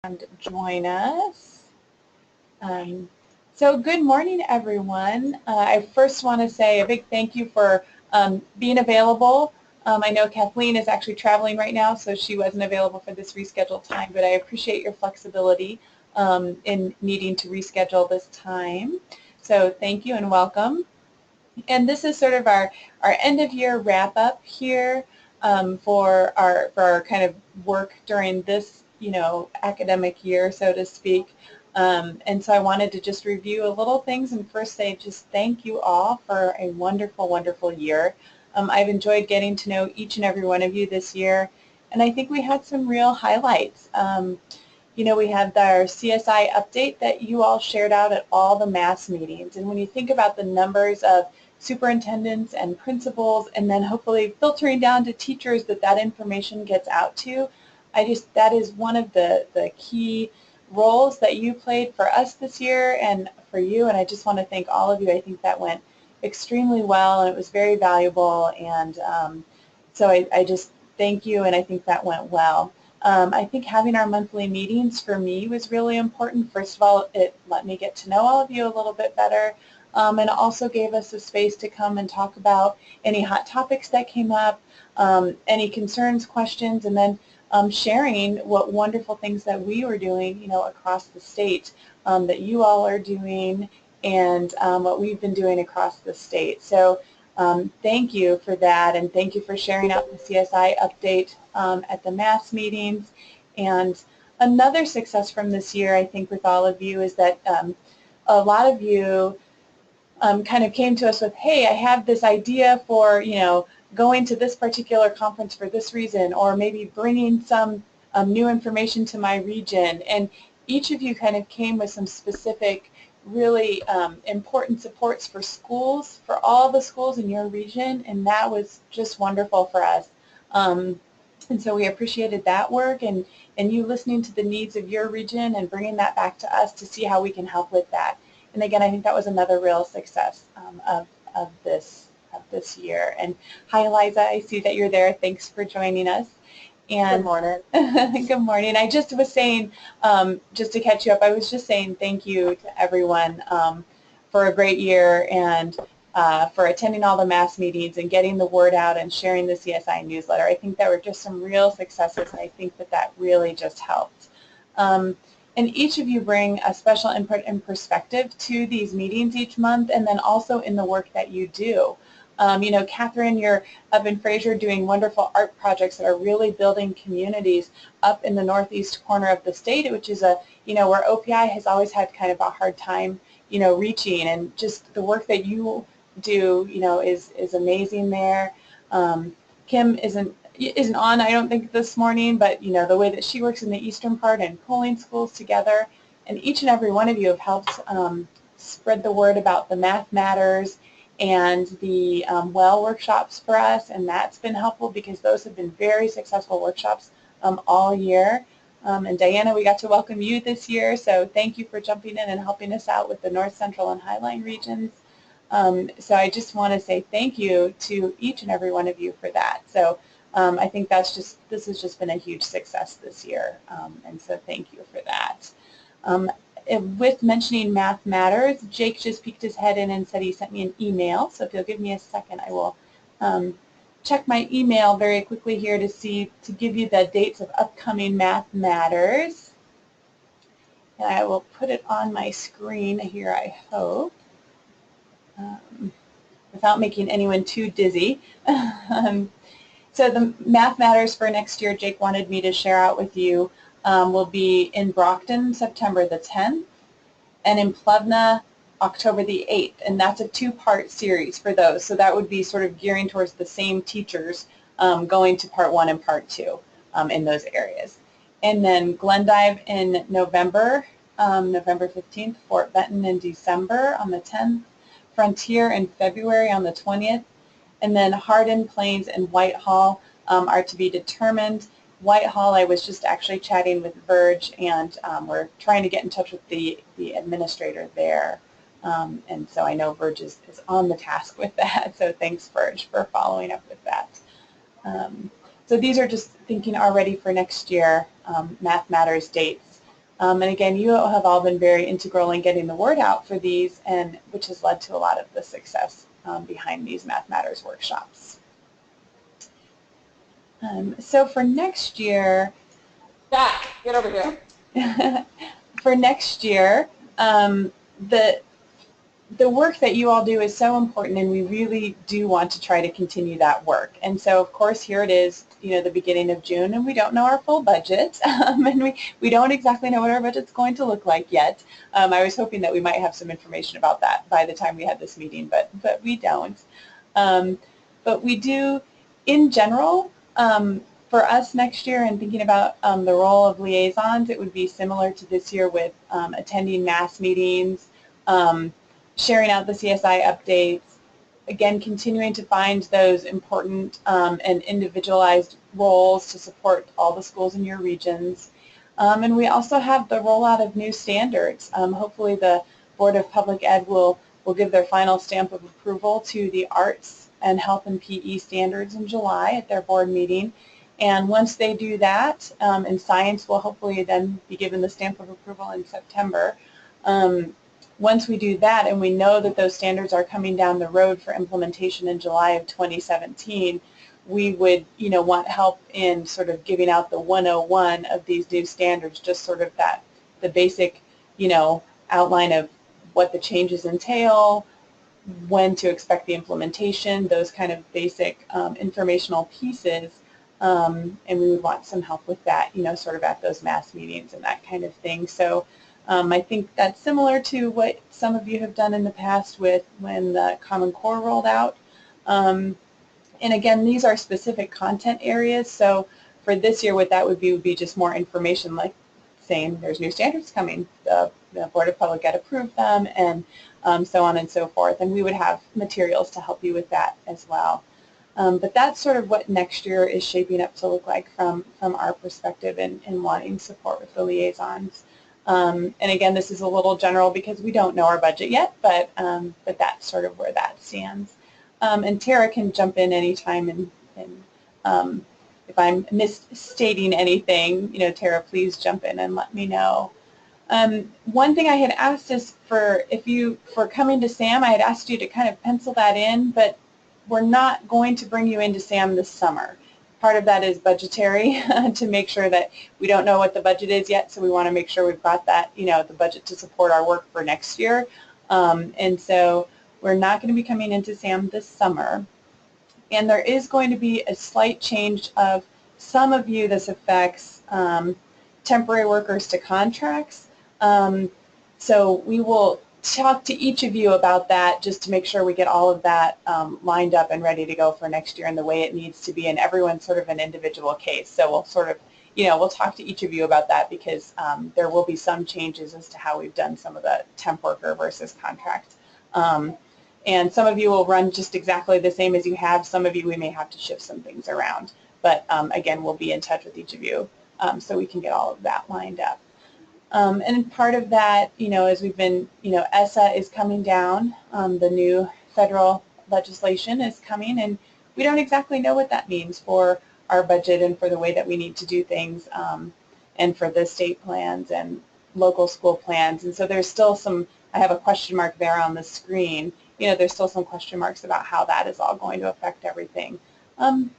And join us. So good morning, everyone. I first want to say a big thank you for being available. I know Kathleen is actually traveling right now, so she wasn't available for this rescheduled time, but I appreciate your flexibility in needing to reschedule this time. So thank you and welcome. And this is sort of our end of year wrap up here for our kind of work during this academic year, so to speak. And so I wanted to just review a little things and first say just thank you all for a wonderful, wonderful year. I've enjoyed getting to know each and every one of you this year, and I think we had some real highlights. We had our CSI update that you all shared out at all the mass meetings, and when you think about the numbers of superintendents and principals and then hopefully filtering down to teachers that information gets out to, that is one of the key roles that you played for us this year and for you, and I just want to thank all of you. I think that went extremely well and it was very valuable, and so I just thank you, and I think that went well. I think having our monthly meetings for me was really important. First of all, it let me get to know all of you a little bit better, and also gave us a space to come and talk about any hot topics that came up, any concerns, questions, and then sharing what wonderful things that we were doing, across the state, that you all are doing, and what we've been doing across the state. So thank you for that, and thank you for sharing out the CSI update at the mass meetings. And another success from this year, I think, with all of you is that a lot of you kind of came to us with, hey, I have this idea for, going to this particular conference for this reason, or maybe bringing some new information to my region. And each of you kind of came with some specific, really important supports for schools, for all the schools in your region, and that was just wonderful for us. And so we appreciated that work and you listening to the needs of your region and bringing that back to us to see how we can help with that. And again, I think that was another real success of this year. And hi, Eliza, I see that you're there. Thanks for joining us. And good morning. Good morning. I just was saying, just to catch you up, I was just saying thank you to everyone for a great year and for attending all the mass meetings and getting the word out and sharing the CSI newsletter. I think there were just some real successes, and I think that really just helped. And each of you bring a special input and perspective to these meetings each month, and then also in the work that you do. Catherine, you're up in Fraser doing wonderful art projects that are really building communities up in the northeast corner of the state, which is where OPI has always had kind of a hard time, reaching, and just the work that you do, is amazing there. Kim isn't on, I don't think, this morning, but the way that she works in the eastern part and pulling schools together, and each and every one of you have helped spread the word about the Math Matters and the WELL workshops for us, and that's been helpful because those have been very successful workshops all year. And Diana, we got to welcome you this year, so thank you for jumping in and helping us out with the North Central and Highline regions. So I just want to say thank you to each and every one of you for that. So I think this has just been a huge success this year, and so thank you for that. With mentioning Math Matters, Jake just peeked his head in and said he sent me an email, so if you'll give me a second, I will check my email very quickly here to give you the dates of upcoming Math Matters. And I will put it on my screen here, I hope, without making anyone too dizzy. So the Math Matters for next year, Jake wanted me to share out with you, will be in Brockton, September the 10th, and in Plevna, October the 8th, and that's a two-part series for those. So that would be sort of gearing towards the same teachers going to part 1 and part 2 in those areas. And then Glendive in November, November 15th, Fort Benton in December on the 10th, Frontier in February on the 20th, and then Hardin, Plains, and Whitehall are to be determined. Whitehall, I was just actually chatting with Verge, and we're trying to get in touch with the administrator there. And so I know Verge is on the task with that, so thanks, Verge, for following up with that. So these are just thinking already for next year, Math Matters dates. And again, you have all been very integral in getting the word out for these, and which has led to a lot of the success behind these Math Matters workshops. So for next year, Jack, get over here. For next year, the work that you all do is so important, and we really do want to try to continue that work. And so, of course, here it is, the beginning of June, and we don't know our full budget, and we don't exactly know what our budget's going to look like yet. I was hoping that we might have some information about that by the time we had this meeting, but we don't. But we do, in general, for us next year, and thinking about the role of liaisons, it would be similar to this year with attending mass meetings, sharing out the CSI updates, again, continuing to find those important and individualized roles to support all the schools in your regions. And we also have the rollout of new standards. Hopefully the Board of Public Ed will give their final stamp of approval to the arts and health and PE standards in July at their board meeting. And once they do that, and science will hopefully then be given the stamp of approval in September. Once we do that and we know that those standards are coming down the road for implementation in July of 2017, we would, want help in sort of giving out the 101 of these new standards, just sort of the basic, outline of what the changes entail, when to expect the implementation, those kind of basic informational pieces. And we would want some help with that, sort of at those mass meetings and that kind of thing. So I think that's similar to what some of you have done in the past with when the Common Core rolled out. And again, these are specific content areas. So for this year, what that would be just more information, like saying there's new standards coming, the Board of Public Ed approved them, and so on and so forth. And we would have materials to help you with that as well. But that's sort of what next year is shaping up to look like from our perspective in wanting support with the liaisons. And again, this is a little general because we don't know our budget yet, but that's sort of where that stands. And Tara can jump in anytime, and if I'm misstating anything, Tara, please jump in and let me know. One thing I had asked is for coming to SAM, I had asked you to kind of pencil that in, but we're not going to bring you into SAM this summer. Part of that is budgetary to make sure that we don't know what the budget is yet, so we want to make sure we've got that, the budget to support our work for next year. And so we're not going to be coming into SAM this summer. And there is going to be a slight change of some of you. This affects temporary workers to contracts. So we will talk to each of you about that just to make sure we get all of that lined up and ready to go for next year in the way it needs to be, and everyone's sort of an individual case. So we'll sort of, we'll talk to each of you about that because there will be some changes as to how we've done some of the temp worker versus contract. And some of you will run just exactly the same as you have. Some of you, we may have to shift some things around. But again, we'll be in touch with each of you so we can get all of that lined up. And part of that, as we've been, ESSA is coming down, the new federal legislation is coming, and we don't exactly know what that means for our budget and for the way that we need to do things, and for the state plans and local school plans. And so there's still some, I have a question mark there on the screen, there's still some question marks about how that is all going to affect everything.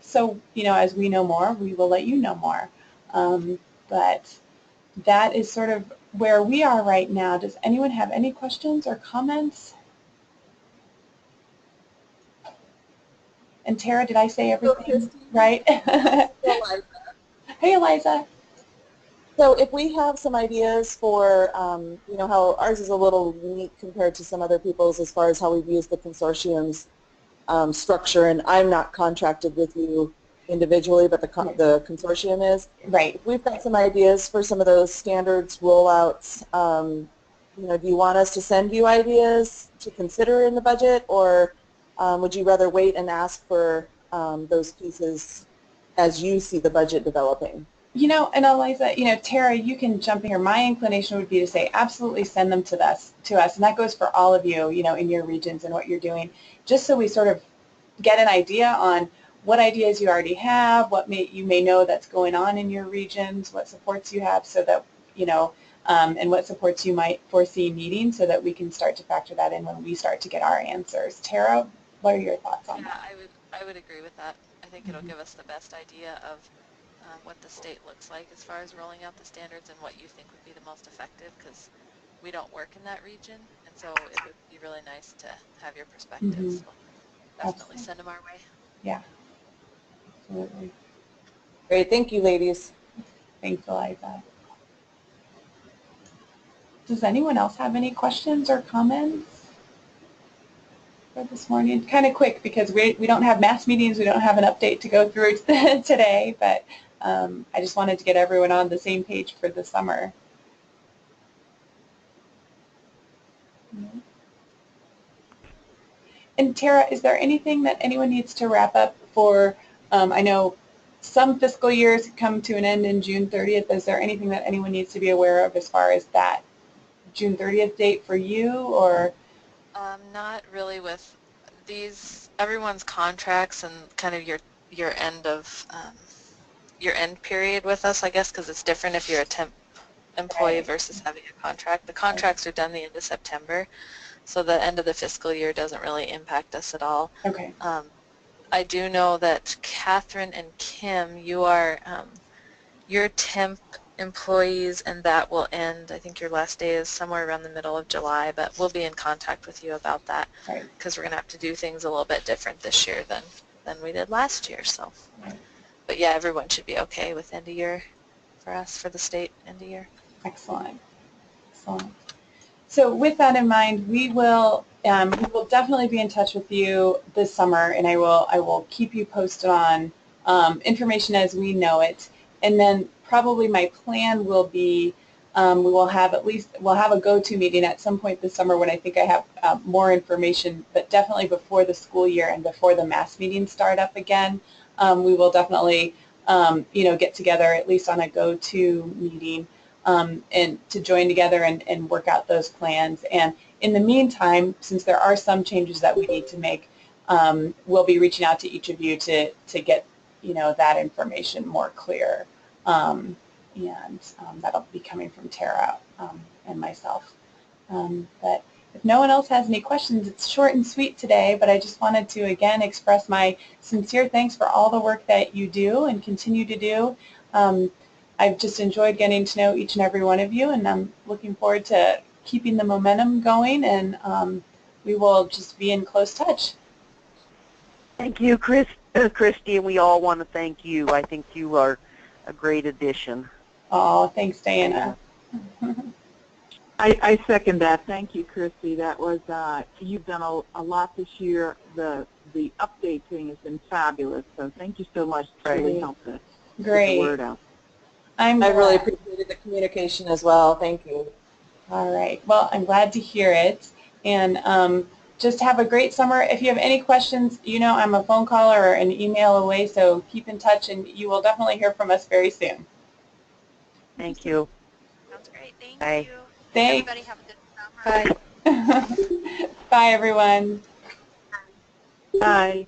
So, as we know more, we will let you know more. But that is sort of where we are right now. Does anyone have any questions or comments? And Tara, did I say everything right? Hey, Eliza. So if we have some ideas for, how ours is a little unique compared to some other people's as far as how we've used the consortium's structure, and I'm not contracted with you individually, but the consortium is. Right. If we've got some ideas for some of those standards rollouts, do you want us to send you ideas to consider in the budget, or would you rather wait and ask for those pieces as you see the budget developing? And Eliza, Tara, you can jump in here. My inclination would be to say absolutely send them to us, and that goes for all of you, in your regions and what you're doing, just so we sort of get an idea on what ideas you already have, what you may know that's going on in your regions, what supports you have, so that, and what supports you might foresee needing so that we can start to factor that in when we start to get our answers. Tara, what are your thoughts on that? Yeah, I would agree with that. I think it'll give us the best idea of what the state looks like as far as rolling out the standards and what you think would be the most effective, because we don't work in that region, and so it would be really nice to have your perspective. So definitely send them our way. Yeah, absolutely. Great, thank you, ladies. Thanks, Eliza. Does anyone else have any questions or comments for this morning? Kind of quick because we don't have mass meetings, we don't have an update to go through today, but I just wanted to get everyone on the same page for the summer. And Tara, is there anything that anyone needs to wrap up for, I know some fiscal years come to an end in June 30th. Is there anything that anyone needs to be aware of as far as that June 30th date for you, or? Not really with these, everyone's contracts and kind of your end of, your end period with us, I guess, because it's different if you're a temp employee versus having a contract. The contracts are done the end of September, so the end of the fiscal year doesn't really impact us at all. Okay. I do know that Catherine and Kim, you are your temp employees, and that will end, I think your last day is somewhere around the middle of July, but we'll be in contact with you about that, because we're going to have to do things a little bit different this year than we did last year. So, but yeah, everyone should be okay with end of year for us, for the state end of year. Excellent. Excellent. So with that in mind, we will definitely be in touch with you this summer, and I will keep you posted on information as we know it. And then probably my plan will be we'll have a go-to meeting at some point this summer when I think I have more information, but definitely before the school year and before the mass meetings start up again. We will definitely get together at least on a go-to meeting. And to join together and work out those plans. And in the meantime, since there are some changes that we need to make, we'll be reaching out to each of you to get that information more clear. And that'll be coming from Tara and myself. But if no one else has any questions, it's short and sweet today, but I just wanted to again express my sincere thanks for all the work that you do and continue to do. I've just enjoyed getting to know each and every one of you, and I'm looking forward to keeping the momentum going, and we will just be in close touch. Thank you, Christy, and we all want to thank you. I think you are a great addition. Oh, thanks, Diana. I second that. Thank you, Christy. That was you've done a lot this year. The update thing has been fabulous. So thank you so much. It's really helped us get the word out. I really appreciated the communication as well. Thank you. All right. Well, I'm glad to hear it. And just have a great summer. If you have any questions, I'm a phone call or an email away, so keep in touch, and you will definitely hear from us very soon. Thank you. Sounds great. Thank Bye. you. Thanks. Everybody have a good summer. Bye. Bye, everyone. Bye.